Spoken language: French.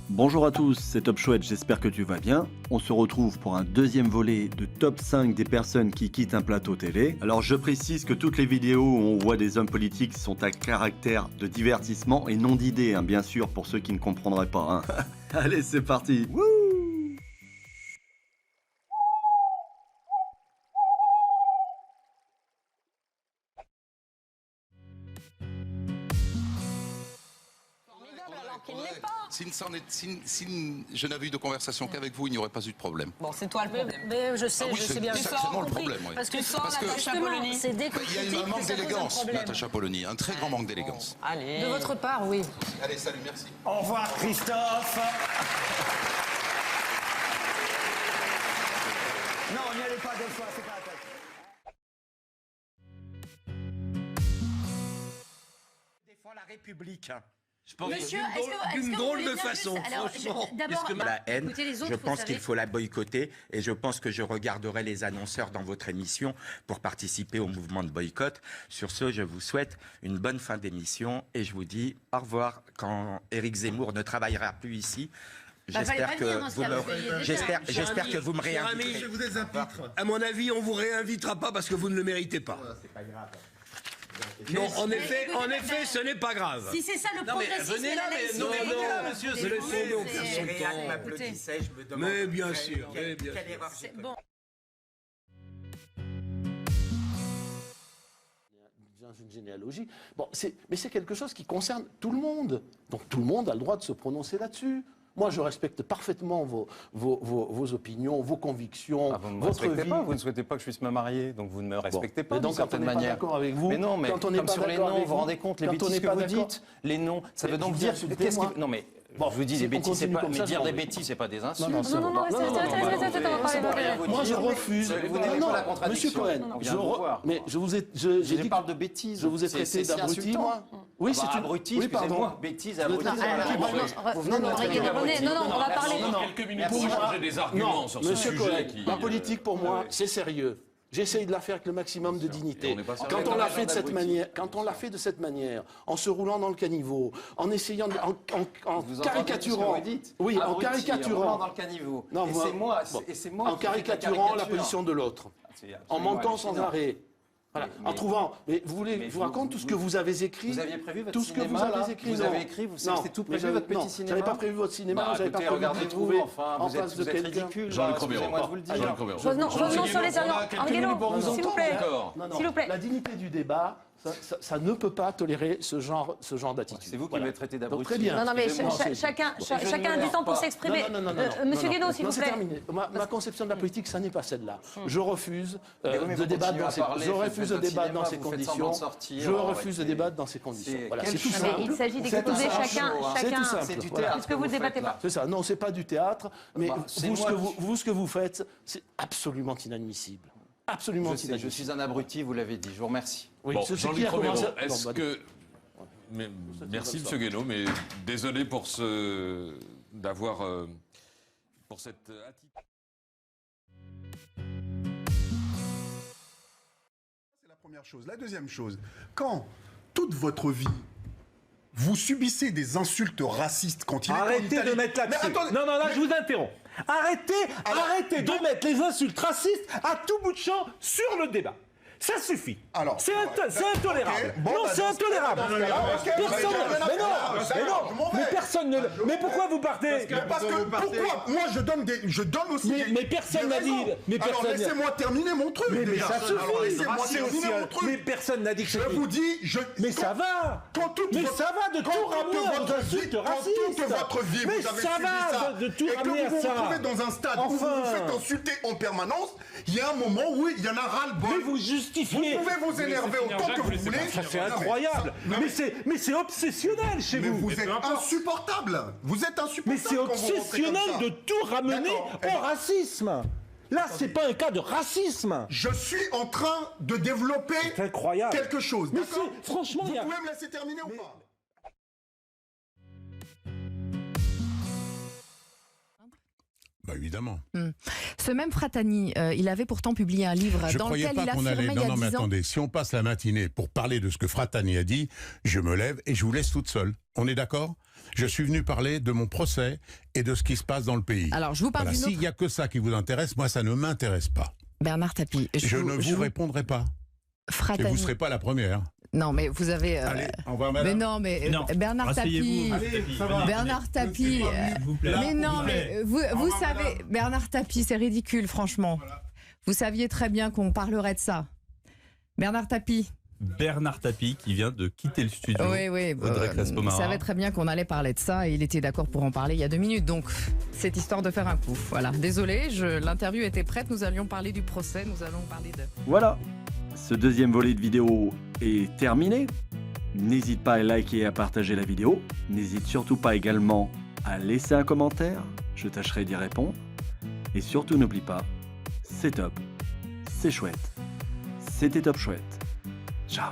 Bonjour à tous, c'est Top Chouette, j'espère que tu vas bien. On se retrouve pour un deuxième volet de top 5 des personnes qui quittent un plateau télé. Alors je précise que toutes les vidéos où on voit des hommes politiques sont à caractère de divertissement et non d'idées, hein, bien sûr, pour ceux qui ne comprendraient pas. Hein. Allez, c'est parti. Wouh! Si je n'avais eu de conversation qu'avec vous, il n'y aurait pas eu de problème. Bon, c'est toi le problème. Mais je sais, Ah oui, je sais bien. c'est sacrément le problème. Oui. Parce que Natacha Polony. c'est dès que Il y a un manque d'élégance, Natacha Polony, un très grand manque d'élégance. Allez. de votre part, oui. Allez, salut, merci. Au revoir Christophe. Non, n'y allez pas deux fois, c'est pas la peine. Défend la République. Je pense Monsieur, d'une drôle de façon, franchement. D'abord, La haine, écoutez les autres, je pense vous qu'il savez. faut la boycotter et je pense que je regarderai les annonceurs dans votre émission pour participer au mouvement de boycott. Sur ce, je vous souhaite une bonne fin d'émission et je vous dis au revoir quand Éric Zemmour ne travaillera plus ici. J'espère que vous me réinviterez. Je vous ai un pitre. À mon avis, on vous réinvitera pas parce que vous ne le méritez pas. C'est pas grave. Non, en effet, ce n'est pas grave. Si c'est ça le progressisme, venez là, la laïcité, non, mais venez là, monsieur, des c'est le fous, fait, donc, c'est- son Réal temps. m'applaudissait, je me demande. Mais bien sûr, mais bien Quelle sûr. erreur j'ai c'est commise. bon. Dans une généalogie. Bon, mais c'est quelque chose qui concerne tout le monde. Donc tout le monde a le droit de se prononcer là-dessus. Moi, je respecte parfaitement vos opinions, vos convictions, Ah, vous ne me votre respectez vie. pas, vous ne souhaitez pas que je puisse me marier, donc vous ne me respectez pas Mais d'une donc, quand on certaine n'est pas manière. d'accord avec vous, mais non, mais quand on n'est comme pas sur les d'accord noms, avec vous vous rendez compte, les quand on bêtises n'est que pas vous d'accord. dites, les noms, ça Mais veut donc je dire vous insulte, qu'est-ce moi. que non mais Bon, je vous dis si des on bêtises, c'est continue pas comme ça, dire je des m'en vais. bêtises, c'est pas des insultes. Non, Non, on va parler. Moi, je refuse. Vous n'aimez Non, pas la Monsieur contradiction. Cohen, On vient de vous voir. mais je vous ai, Je parle de bêtises. je vous ai traité d'abruti, moi. Oui, c'est une abruti, Oui, pardon. excusez-moi, bêtise, abruti. Non, c'est pas la même chose. Vous venez de me traiter d'abruti. non, on va parler. Quelques minutes pour échanger des arguments sur ce Monsieur sujet Cohen, qui... la politique pour moi, c'est sérieux. J'essaye de la faire avec le maximum de dignité. on n'est pas Quand on l'a fait de cette manière, en se roulant dans le caniveau, en essayant, en Vous caricaturant, entendez tout ce que vous dites oui, en Abruti, caricaturant, dans le caniveau. Non, Et moi- c'est moi, bon. et c'est moi en qui fais de la caricaturant la caricature. position de l'autre, C'est en absolument mentant sans hallucinant. arrêt. Voilà. En trouvant, mais vous voulez, mais je vous raconte tout ce que vous avez écrit. Vous aviez prévu votre tout ce que cinéma, vous là avez écrit. Vous non. avez écrit, vous Non, c'était tout mais prévu, votre petit non, cinéma. j'avais pas prévu votre cinéma, j'avais pas écoutez, prévu de regardez-vous, trouver enfin, en vous êtes, face de vous êtes quelqu'un. ridicule. Jean-Luc Excusez-moi de vous le dire. Jean-Luc Romero. Revenons sur les arguments. Angelo, pour vous s'il vous entendre, plaît. d'accord. Non, S'il vous plaît. La dignité du débat, ça ne peut pas tolérer ce genre d'attitude. C'est vous qui Voilà. m'avez traité Donc, d'abruti. très bien. Non, mais Excusez-moi, c'est- chacun je a ne du temps pour pas. s'exprimer. Non, Monsieur non, Guénaud, s'il non, vous c'est plaît. terminé. Ma conception de la politique, ça n'est pas celle-là. Je refuse Mais oui, mais de vous débattre continuez dans à ces parler, je faites refuse de votre débattre cinéma, dans ces vous faites semblant conditions. de sortir, Je refuse de c'est- débattre dans ces conditions. c'est- Voilà, quel c'est tout show. Mais simple. il s'agit d'écouter C'est un chacun. show, hein. C'est tout simple. C'est du Voilà. théâtre. Puisque vous ne débattez pas. C'est ça. Non, c'est pas du théâtre, mais c'est vous, moi ce que vous faites, c'est absolument inadmissible. Absolument Je sais, je inadmissible. suis un abruti, vous l'avez dit, je vous remercie. Oui, Bon, ce qui Jean-Luc a Romero, commencé- est-ce Non, bah, que... Mais, merci, Monsieur Guénaud, mais désolé pour d'avoir... pour cette attitude. C'est la première chose. La deuxième chose, quand toute votre vie, vous subissez des insultes racistes quand il est en Arrêtez Italie... de mettre là-dessus. Mais attendez, Non, là, je vous interromps. Arrêtez de mettre les insultes racistes à tout bout de champ sur le débat. Ça suffit. Alors, C'est intolérable. ok. Bon, Non, bah, c'est dans ce intolérable. cas-là, ok, Personne. bah, Mais non, je m'en vais. mais personne ne. Mais pourquoi vous partez? Parce que pourquoi moi je donne aussi Mais personne n'a dit. Mais Alors personne. laissez-moi terminer mon truc. Mais déjà. ça Alors, suffit. laissez-moi C'est terminer aussi mon un- truc. Mais personne n'a dit que Je c'était. vous dis, Mais ça va. Mais ça va de tout ramener aux insultes racistes. Toute votre vie, Mais vous avez ça subi va ça. de tout et ramener que à vous vous ça. retrouvez dans un stade où vous Enfin. vous faites insulter en permanence, il y a un moment où il y en a ras-le-bol. Mais vous justifiez. Vous pouvez vous énerver autant que vous voulez. Ça c'est incroyable. Mais c'est obsessionnel chez Mais vous. vous êtes insupportable. Vous êtes insupportable. Mais c'est quand vous rentrez obsessionnel comme ça. de tout ramener D'accord. Eh au ben, racisme. Là, c'est pas un cas de racisme. Je suis en train de développer C'est incroyable. quelque chose. Mais D'accord. c'est- franchement, vous il y a- pouvez me laisser terminer ou pas? Bah évidemment. Ce même Fratani, il avait pourtant publié un livre Je dans croyais lequel pas il qu'on affirmait allait. il y a Non, mais 10 ans... attendez, si on passe la matinée pour parler de ce que Fratani a dit, je me lève et je vous laisse toute seule. On est d'accord ? Je suis venu parler de mon procès et de ce qui se passe dans le pays. Alors, je vous parle d'une S'il autre... n'y a que ça qui vous intéresse, moi, ça ne m'intéresse pas. Bernard Tapie. Je ne vous répondrai pas. Fratani. Et vous ne serez pas la première. Non, mais vous avez... Allez, au revoir, madame. Mais non, mais Bernard Tapie... Bernard Tapie... Mais non, mais vous savez... Bernard Tapie, c'est ridicule, franchement. Vous saviez très bien qu'on parlerait de ça. Bernard Tapie. Bernard Tapie qui vient de quitter le studio. Oui, Audrey il Crespo-Mara. savait très bien qu'on allait parler de ça et il était d'accord pour en parler il y a 2 minutes. Donc, c'est histoire de faire un coup. Voilà. Désolé, l'interview était prête. Nous allions parler du procès. Nous allons parler de... Voilà, ce deuxième volet de vidéo est terminé. N'hésite pas à liker et à partager la vidéo. N'hésite surtout pas également à laisser un commentaire. Je tâcherai d'y répondre. Et surtout, n'oublie pas, c'est top, c'est chouette. C'était Top Chouette. Ciao.